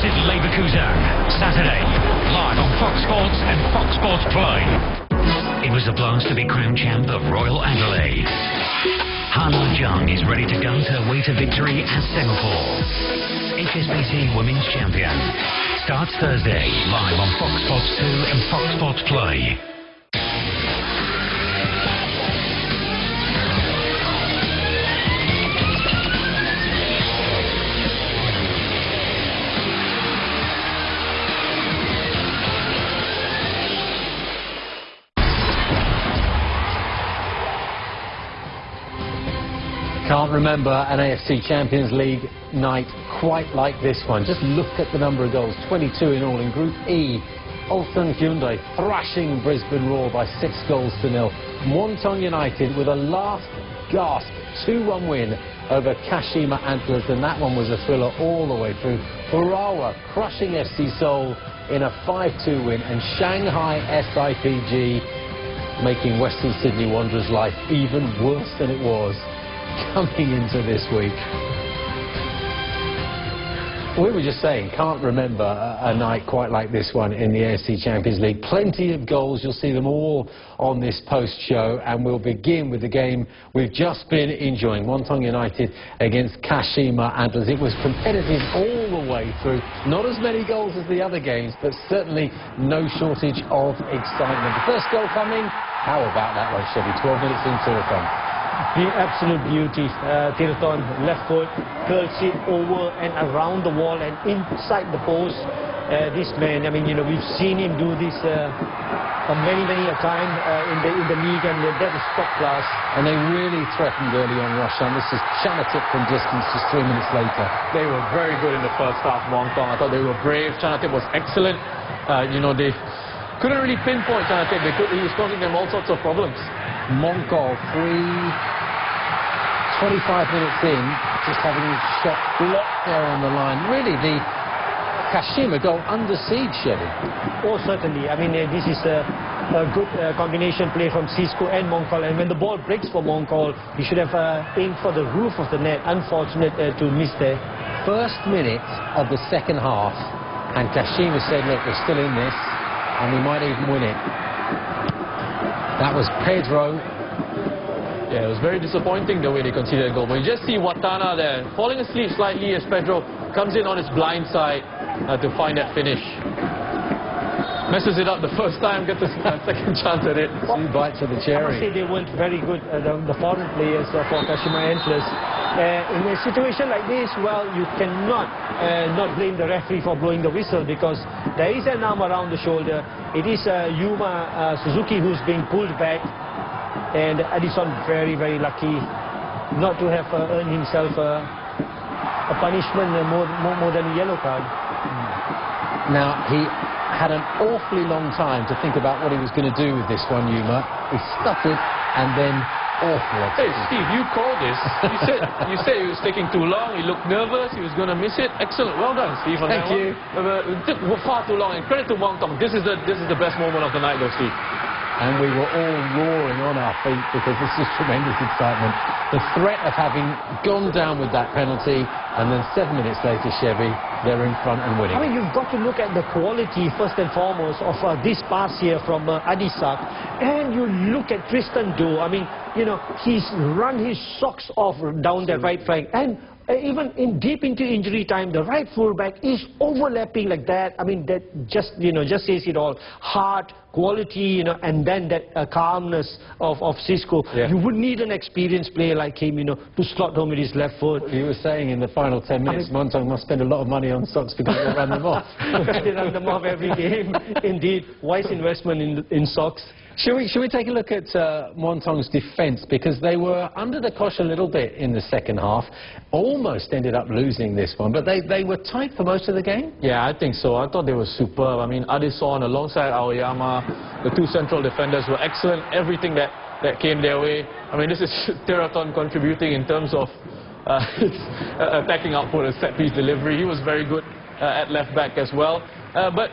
versus Leverkusen. Saturday, live on Fox Sports and Fox Sports Play. It was a blast to be crowned champ of Royal Adelaide. Hana Jung is ready to gun her way to victory at Singapore. HSBC Women's Champion. Starts Thursday, live on Fox Sports 2 and Fox Sports Play. Can't remember an AFC Champions League night quite like this one. Just look at the number of goals, 22 in all in Group E. Ulsan Hyundai thrashing Brisbane Roar by 6-0. Muangthong United with a last gasp 2-1 win over Kashima Antlers, and that one was a thriller all the way through. Urawa crushing FC Seoul in a 5-2 win, and Shanghai SIPG making Western Sydney Wanderers' life even worse than it was coming into this week. We were just saying, can't remember a night quite like this one in the AFC Champions League. Plenty of goals, you'll see them all on this post-show, and we'll begin with the game we've just been enjoying. Muangthong United against Kashima Antlers. It was competitive all the way through. Not as many goals as the other games, but certainly no shortage of excitement. The first goal coming, how about that one, Chevy? 12 minutes into the front. The absolute beauty. Tiraton, left foot, curls it over and around the wall and inside the post. This man, I mean, you know, we've seen him do this many a time in the league, and that is top class. And they really threatened early on, Roshan. This is Chanathip from distance just 3 minutes later. They were very good in the first half, Muangthong. I thought they were brave. Chanathip was excellent. You know, they couldn't really pinpoint Chanathip. He was causing them all sorts of problems. Mongkol, 25 minutes in, just having his shot blocked there on the line. Really, the Kashima goal under siege, Chevy. Oh, certainly. I mean, this is a good combination play from Cisco and Mongkol. And when the ball breaks for Mongkol, he should have aimed for the roof of the net. Unfortunate to miss there. First minute of the second half, and Kashima said, look, we're still in this, and we might even win it. That was Pedro. Yeah, it was very disappointing the way they conceded a goal. But you just see Watana there, falling asleep slightly as Pedro comes in on his blind side to find that finish. Messes it up the first time, gets a second chance at it. Two bites of the cherry. I must say they weren't very good, the foreign players for Kashima Antlers. In a situation like this, well, you cannot not blame the referee for blowing the whistle, because there is an arm around the shoulder. It is Yuma Suzuki who's being pulled back, and Addison very lucky not to have earned himself a punishment more than a yellow card. Now, he had an awfully long time to think about what he was going to do with this one, Yuma. He stuttered and then awful. Hey, Steve, you called this. You said it was taking too long. He looked nervous. He was going to miss it. Excellent. Well done, Steve. Thank you. It took far too long. And credit to Muangthong. This is the best moment of the night, though, Steve. And we were all roaring on our feet because this is tremendous excitement. The threat of having gone down with that penalty, and then 7 minutes later, Chevy, they're in front and winning. I mean, you've got to look at the quality, first and foremost, of this pass here from Adisak. And you look at Tristan Doe. I mean, you know, he's run his socks off down that right flank. And even deep into injury time, the right fullback is overlapping like that. I mean, that just says it all. Heart, quality, you know, and then that calmness of Cisco. Yeah. You would need an experienced player like him, you know, to slot home with his left foot. You were saying in the final 10 minutes, Muangthong must spend a lot of money on socks because they run them off. They run them off every game. Indeed, wise investment in socks. Should we take a look at Muangthong's defence, because they were under the cosh a little bit in the second half, almost ended up losing this one, but they were tight for most of the game? Yeah, I think so. I thought they were superb. I mean, Addison alongside Aoyama, the two central defenders were excellent. Everything that came their way. I mean, this is Tiraton contributing in terms of his attacking output, a set-piece delivery. He was very good at left back as well. But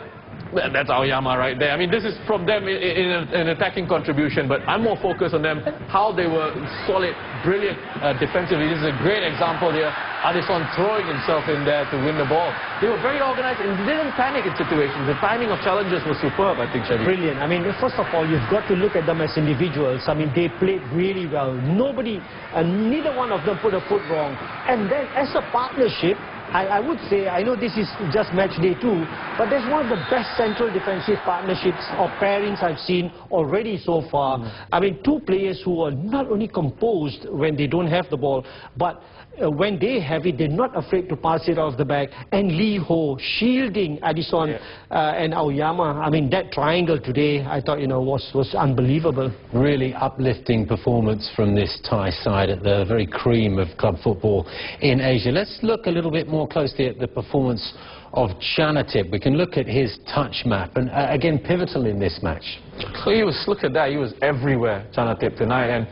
That's Aoyama right there. I mean, this is from them in an attacking contribution, but I'm more focused on them, how they were solid, brilliant defensively. This is a great example here. Addison throwing himself in there to win the ball. They were very organized and didn't panic in situations. The timing of challenges was superb, I think, Shadi. Brilliant. I mean, first of all, you've got to look at them as individuals. I mean, they played really well. Nobody, neither one of them put a foot wrong. And then as a partnership, I would say, I know this is just match day 2, but that's one of the best central defensive partnerships or pairings I've seen already so far. I mean, two players who are not only composed when they don't have the ball, but when they have it, they're not afraid to pass it off the back. And Lee Ho shielding Addison and Aoyama. I mean, that triangle today, I thought, was unbelievable. Really uplifting performance from this Thai side at the very cream of club football in Asia. Let's look a little bit more closely at the performance of Chanatip. We can look at his touch map, and again, pivotal in this match. Look at that, he was everywhere, Chanatip, tonight. And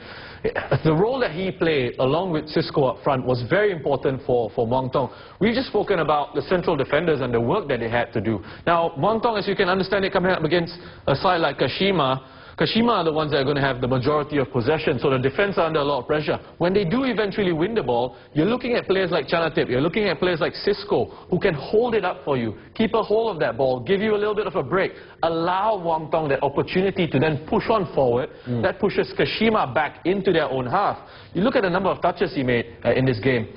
the role that he played, along with Cisco up front, was very important for Muang Thong. We've just spoken about the central defenders and the work that they had to do. Now, Muang Thong, as you can understand, it coming up against a side like Kashima. Kashima are the ones that are going to have the majority of possession, so the defense are under a lot of pressure. When they do eventually win the ball, you're looking at players like Chanatip, you're looking at players like Cisco, who can hold it up for you, keep a hold of that ball, give you a little bit of a break, allow Muang Thong that opportunity to then push on forward. That pushes Kashima back into their own half. You look at the number of touches he made in this game.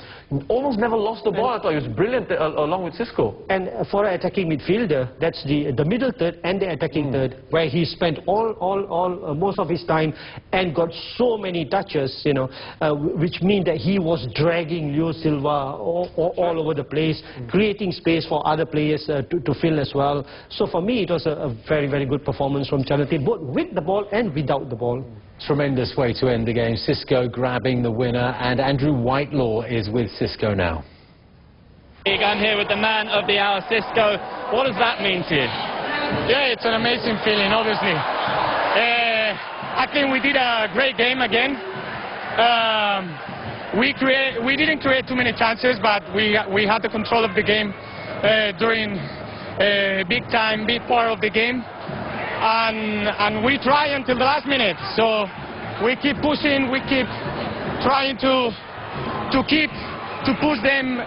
Almost never lost the ball. I thought he was brilliant along with Cisco. And for an attacking midfielder, that's the middle third and the attacking third, where he spent most of his time and got so many touches, which means that he was dragging Leo Silva all over the place, creating space for other players to fill as well. So for me, it was a very, very good performance from Chanatip, both with the ball and without the ball. Tremendous way to end the game. Cisco grabbing the winner, and Andrew Whitelaw is with Cisco now. I'm here with the man of the hour, Cisco. What does that mean to you? Yeah, it's an amazing feeling, obviously. I think we did a great game again. We didn't create too many chances, but we had the control of the game during a big part of the game. And we try until the last minute. So we keep pushing, we keep trying to push them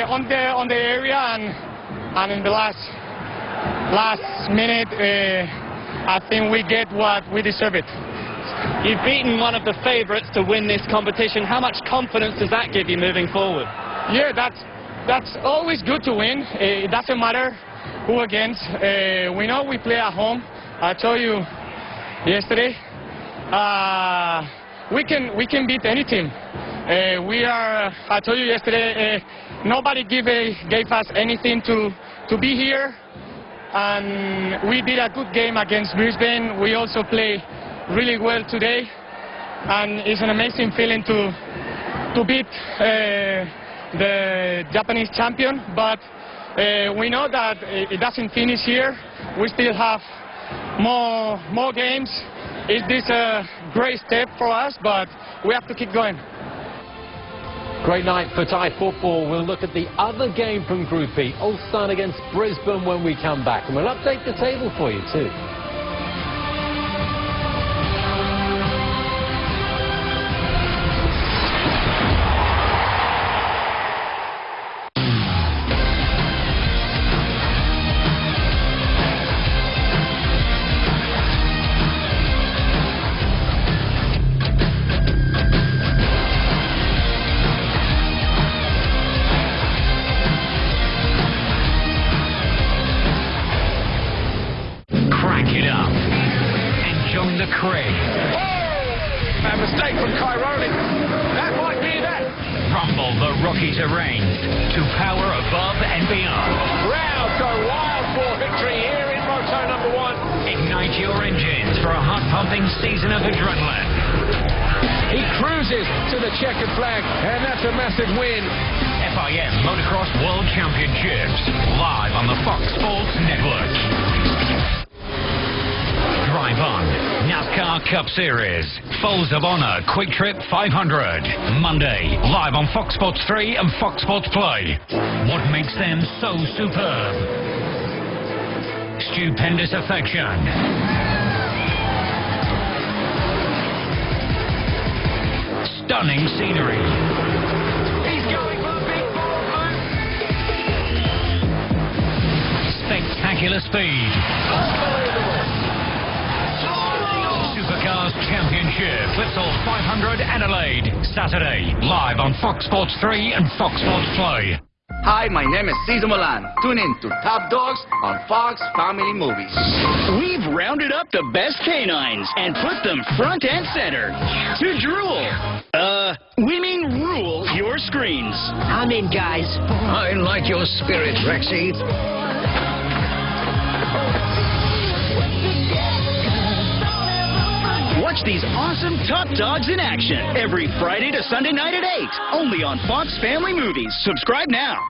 on the area, and in the last minute, I think we get what we deserve it. You've beaten one of the favourites to win this competition. How much confidence does that give you moving forward? Yeah, that's always good to win. It doesn't matter who against. We know we play at home. I told you yesterday, we can beat any team. I told you yesterday, nobody gave us anything to be here, and we did a good game against Brisbane. We also play really well today, and it's an amazing feeling to beat the Japanese champion. But we know that it doesn't finish here. We still have more games. Is this a great step for us? But we have to keep going. Great night for Thai football. We'll look at the other game from Group E, Ulsan against Brisbane, when we come back. And we'll update the table for you too. A mistake from Cairoli. That might be that. Rumble the rocky terrains to power above and beyond. Crowds go wild for victory here in Moto number 1. Ignite your engines for a heart-pumping season of adrenaline. He cruises to the checkered flag, and that's a massive win. FIM Motocross World Championships, live on the Fox Sports Network. Drive On, NASCAR Cup Series, Falls of Honor Quick Trip 500, Monday, live on Fox Sports 3 and Fox Sports Play. What makes them so superb? Stupendous affection. Stunning scenery. He's going for the big ball move. Spectacular speed. Supercars Championship, Clipsal 500 Adelaide, Saturday, live on Fox Sports 3 and Fox Sports Play. Hi, my name is Cesar Milan. Tune in to Top Dogs on Fox Family Movies. We've rounded up the best canines and put them front and center to drool. We mean rule your screens. I'm in, guys. I like your spirit, Rexy. Watch these awesome Top Dogs in action every Friday to Sunday night at 8, only on Fox Family Movies. Subscribe now.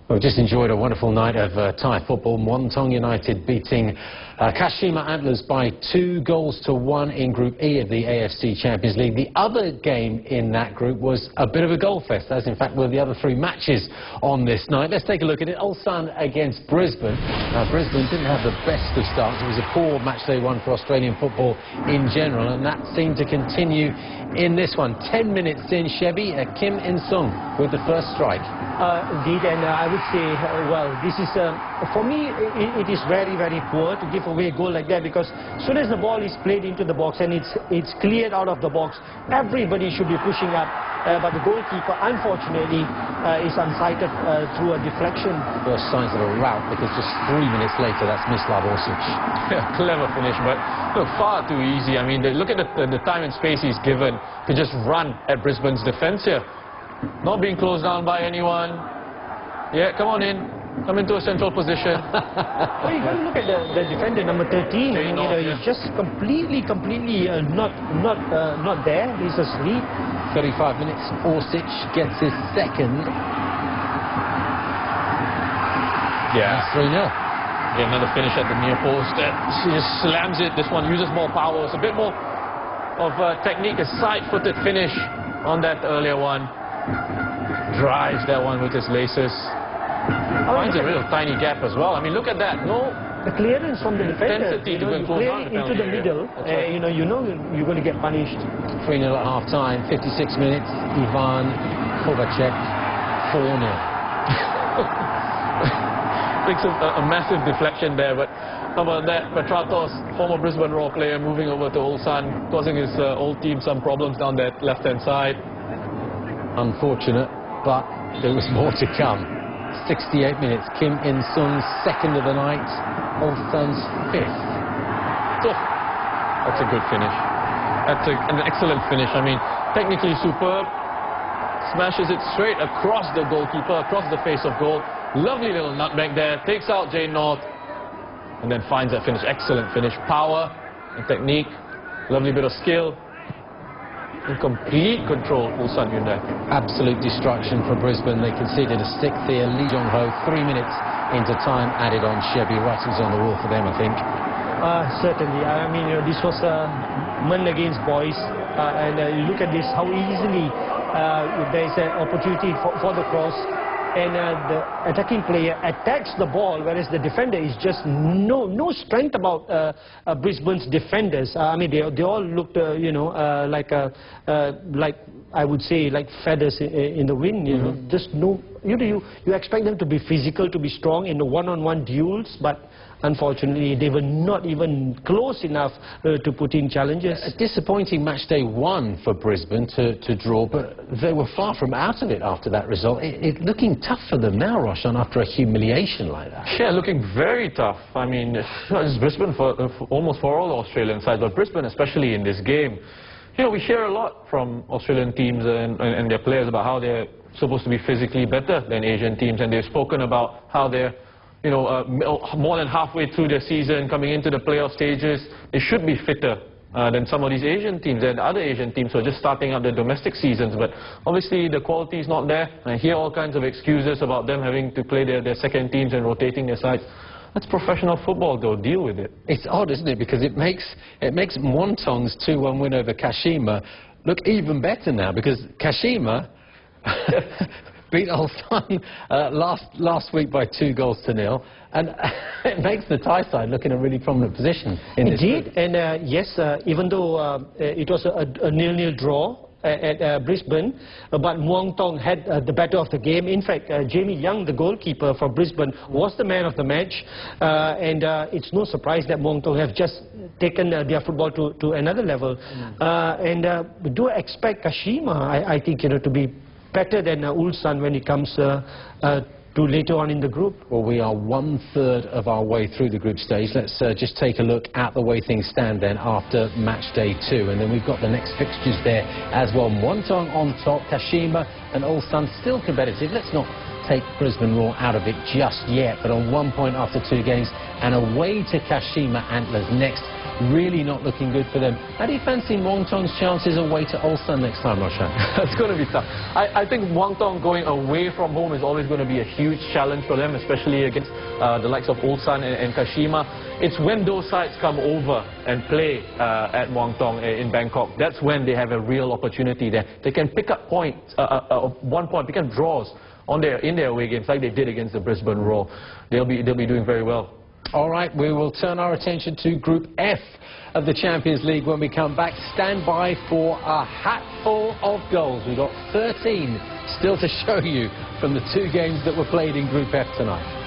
We've just enjoyed a wonderful night of Thai football. Muangthong United beating Kashima Antlers by 2-1 in Group E of the AFC Champions League. The other game in that group was a bit of a goal fest, as in fact were the other 3 matches on this night. Let's take a look at it. Ulsan against Brisbane. Brisbane didn't have the best of starts. It was a poor match day one for Australian football in general, and that seemed to continue in this one. 10 minutes in, Chevy, Kim In-sung with the first strike. Indeed, and I would say, well, this is, for me, it is very, very poor to give away a goal like that, because as soon as the ball is played into the box and it's cleared out of the box, everybody should be pushing up, but the goalkeeper, unfortunately, is unsighted through a deflection. First signs of a rout, because just 3 minutes later, that's Mislav Orsic. Yeah, clever finish, but look, far too easy. I mean, look at the time and space he's given to just run at Brisbane's defence here. Not being closed down by anyone. Yeah, come on in. Come into a central position. Well, you got to look at the defender, number 13. I mean, he's just completely not there. He's asleep. 35 minutes. Orsic gets his second. Yeah. 3-0. Again, another finish at the near post. She just slams it. This one uses more power. It's a bit more of a technique, a side-footed finish on that earlier one. Drives that one with his laces. Finds a real tiny gap as well. I mean, look at that. No. The clearance from the defender. Intensity You clear it into the middle. Right. You know you're going to get punished. 3-0 at half-time. 56 minutes. Ivan Kovacek. 4-0. Makes a massive deflection there, but how about that? Petratos, former Brisbane Roar player, moving over to Ulsan, causing his old team some problems down that left-hand side. Unfortunate, but there was more to come. 68 minutes. Kim In-sung's second of the night. Ulsan's 5th. Oh, that's a good finish. That's an excellent finish. I mean, technically superb. Smashes it straight across the goalkeeper, across the face of goal. Lovely little nutmeg there. Takes out Jane North. And then finds that finish. Excellent finish. Power and technique. Lovely bit of skill. In complete control, Ulsan Hyundai. Absolute destruction for Brisbane. They conceded a 6th here. Lee Jong-ho, 3 minutes into time added on. Chevy. Writings on the wall for them, I think. Certainly. I mean, this was men against boys. And you look at this, how easily there is an opportunity for the cross. And the attacking player attacks the ball, whereas the defender is just no strength about Brisbane's defenders. I mean, they all looked, like I would say, like feathers in the wind. You know, just no. You expect them to be physical, to be strong in the one-on-one duels, but unfortunately, they were not even close enough to put in challenges. A disappointing match day one for Brisbane to draw, but they were far from out of it after that result. It's looking tough for them now, Roshan, after a humiliation like that. Yeah, looking very tough. I mean, it's Brisbane for almost for all Australian sides, but Brisbane especially in this game. You know, we hear a lot from Australian teams and their players about how they're supposed to be physically better than Asian teams, and they've spoken about how they're more than halfway through their season, coming into the playoff stages, they should be fitter than some of these Asian teams and other Asian teams who are just starting up their domestic seasons. But obviously the quality is not there. I hear all kinds of excuses about them having to play their second teams and rotating their sides. That's professional football, though. Deal with it. It's odd, isn't it? Because it makes Muangthong's 2-1 win over Kashima look even better now, because Kashima beat Ulsan last week by 2-0, and it makes the Thai side look in a really prominent position in this group. Indeed, and yes, even though it was a 0-0 draw at Brisbane, but Muang Thong had the better of the game. In fact, Jamie Young, the goalkeeper for Brisbane, was the man of the match, and it's no surprise that Muang Thong have just taken their football to another level. And we do expect Kashima, I think, to be better than Ulsan when it comes to later on in the group. Well, we are 1/3 of our way through the group stage. Let's just take a look at the way things stand then after match day 2. And then we've got the next fixtures there as well. Muangthong on top, Kashima and Ulsan still competitive. Let's not take Brisbane Roar out of it just yet, but on 1 point after 2 games and away to Kashima Antlers next. Really not looking good for them. How do you fancy Muangthong's chances away to Ulsan next time, Roshan? It's going to be tough. I think Muangthong going away from home is always going to be a huge challenge for them, especially against the likes of Ulsan and Kashima. It's when those sides come over and play at Muangthong in Bangkok, that's when they have a real opportunity there. They can pick up points, 1 point, pick up draws in their away games like they did against the Brisbane Roar. They'll be doing very well. All right, we will turn our attention to Group F of the Champions League when we come back. Stand by for a hatful of goals. We've got 13 still to show you from the 2 games that were played in Group F tonight.